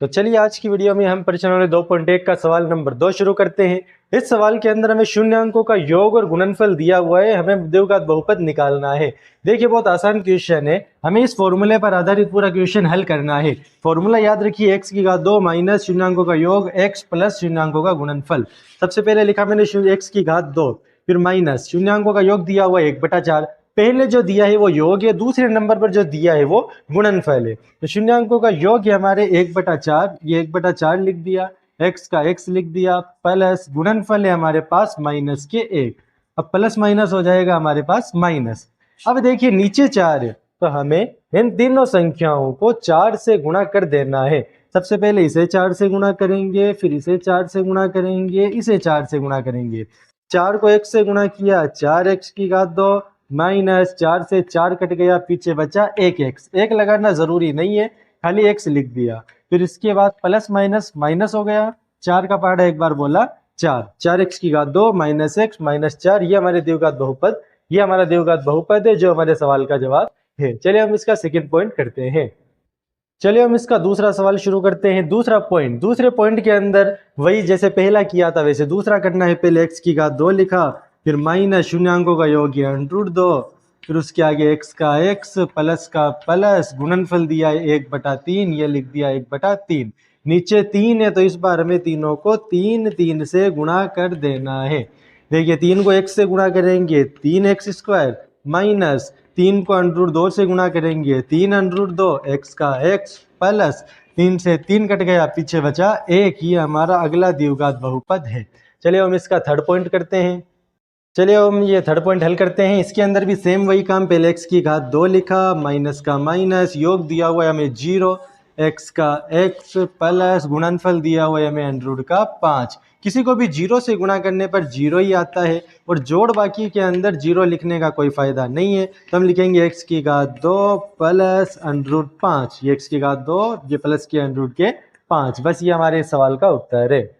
तो चलिए आज की वीडियो में हम परीक्षण वाले 2.1 का सवाल नंबर 2 शुरू करते हैं। इस सवाल के अंदर हमें शून्यांकों का योग और गुणनफल दिया हुआ है, हमें द्विघात बहुपद निकालना है। देखिए बहुत आसान क्वेश्चन है, हमें इस फॉर्मूले पर आधारित पूरा क्वेश्चन हल करना है। फॉर्मूला याद रखिए, x की घात 2 माइनस शून्यांकों का योग x प्लस शून्यांकों का गुणनफल। सबसे पहले लिखा मैंने x की घात 2, फिर माइनस शून्यांकों का योग दिया हुआ 1/4। पहले जो दिया है वो योग है, दूसरे नंबर पर जो दिया है वो गुणनफल है। तो शून्यांकों का योग है हमारे 1/4, ये 1/4 लिख दिया, x का x लिख दिया, प्लस गुणनफल है हमारे पास माइनस के 1। अब प्लस माइनस हो जाएगा हमारे पास माइनस। अब देखिए नीचे 4 है, तो हमें इन तीनों संख्याओं को 4 से गुणा कर देना है। सबसे पहले इसे 4 से गुणा करेंगे, फिर इसे 4 से गुणा करेंगे, इसे 4 से गुणा करेंगे। 4 को x से गुणा किया, 4x की घात 2 माइनस 4 से 4 कट गया, पीछे बचा 1x। एक लगाना जरूरी नहीं है, खाली x लिख दिया। फिर इसके बाद प्लस माइनस माइनस हो गया, 4 का पहाड़ा एक बार बोला 4x की घात 2 माइनस x माइनस 4, ये हमारे द्विघात बहुपद, ये हमारा द्विघात बहुपद है जो हमारे सवाल का जवाब है। चलिए हम इसका सेकंड पॉइंट करते हैं। चलिए हम इसका दूसरा सवाल शुरू करते हैं। दूसरा पॉइंट, दूसरे पॉइंट के अंदर वही जैसे पहला किया था वैसे दूसरा करना है। पहले x की घात 2 लिखा, फिर माइनस शून्यांकों का योग √2, फिर उसके आगे x का x प्लस का प्लस, गुणनफल दिया है 1/3, ये लिख दिया 1/3। नीचे 3 है तो इस बार हमें तीनों को 3 से गुणा कर देना है। देखिए 3 को x से गुणा करेंगे 3x² माइनस 3 को √2 से गुणा करेंगे 3√2, x का x प्लस 3 से 3 कट गया, पीछे बचा 1। ये हमारा अगला द्विघात बहुपद है। चलिए हम इसका थर्ड पॉइंट करते हैं। चलिए हम ये थर्ड पॉइंट हल करते हैं। इसके अंदर भी सेम वही काम, पहले x की घात 2 लिखा, माइनस का माइनस, योग दिया हुआ है हमें 0, x का x प्लस गुणनफल दिया हुआ है हमें √5। किसी को भी 0 से गुणा करने पर 0 ही आता है, और जोड़ बाकी के अंदर 0 लिखने का कोई फायदा नहीं है, तो हम लिखेंगे x की घात 2 प्लस √5। ये x की घात 2, ये प्लस के √5। बस ये हमारे सवाल का उत्तर है।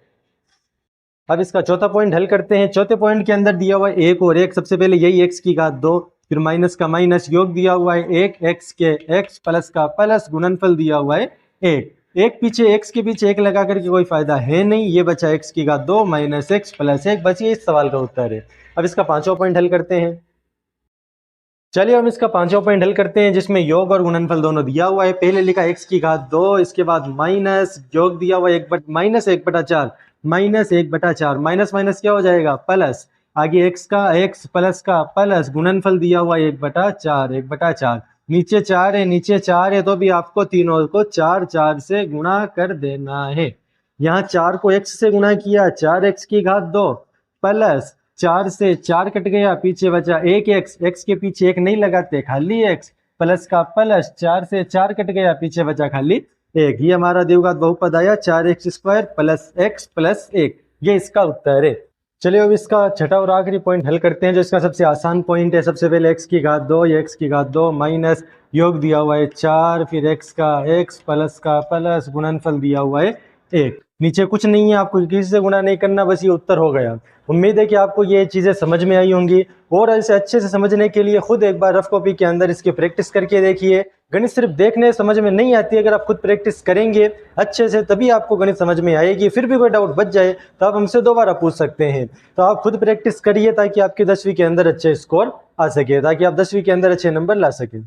अब इसका चौथा पॉइंट हल करते हैं। चौथे पॉइंट के अंदर दिया हुआ है 1 और 1। सबसे पहले यही x की घात 2, फिर माइनस का माइनस, योग दिया हुआ है 1, x के x प्लस का प्लस, गुणनफल दिया हुआ है 1 पीछे x के पीछे 1 लगा करके कोई फायदा है नहीं, ये बचा x की घात 2 माइनस x प्लस 1। बस ये इस सवाल का उत्तर है। अब इसका पांचवा पॉइंट हल करते हैं। चलिए हम इसका पांचवा पॉइंट हल करते हैं, जिसमें योग और गुणनफल दोनों दिया हुआ है। पहले लिखा x की घात 2, इसके बाद माइनस, योग दिया हुआ माइनस 1/4, माइनस 1/4, माइनस माइनस क्या हो जाएगा प्लस, आगे x का x प्लस का प्लस, गुणनफल दिया हुआ 1/4। नीचे 4 है, नीचे 4 है तो भी आपको तीनों को 4 से गुणा कर देना है। यहाँ 4 को x से गुणा किया, 4x की घात 2 प्लस 4 से 4 कट गया, पीछे बचा 1x, x के पीछे 1 नहीं लगाते, खाली x प्लस का प्लस, 4 से 4 कट गया, पीछे बचा खाली 1। ये हमारा द्विघात बहुपद आया 4x² प्लस x प्लस 1। ये इसका उत्तर है। चलिए अब इसका छठा और आखिरी पॉइंट हल करते हैं, जो इसका सबसे आसान पॉइंट है। सबसे पहले x की घात 2, ये x की घात 2 माइनस, योग दिया हुआ है 4, फिर x का x प्लस का प्लस, गुणनफल दिया हुआ है 1। नीचे कुछ नहीं है, आपको किसी से गुणा नहीं करना, बस ये उत्तर हो गया। उम्मीद है कि आपको ये चीज़ें समझ में आई होंगी, और इसे अच्छे से समझने के लिए खुद एक बार रफ कॉपी के अंदर इसकी प्रैक्टिस करके देखिए। गणित सिर्फ देखने समझ में नहीं आती, अगर आप खुद प्रैक्टिस करेंगे अच्छे से तभी आपको गणित समझ में आएगी। फिर भी कोई डाउट बच जाए तो आप हमसे दोबारा पूछ सकते हैं। तो आप खुद प्रैक्टिस करिए ताकि आपके 10वीं के अंदर अच्छे स्कोर आ सके, ताकि आप 10वीं के अंदर अच्छे नंबर ला सकें।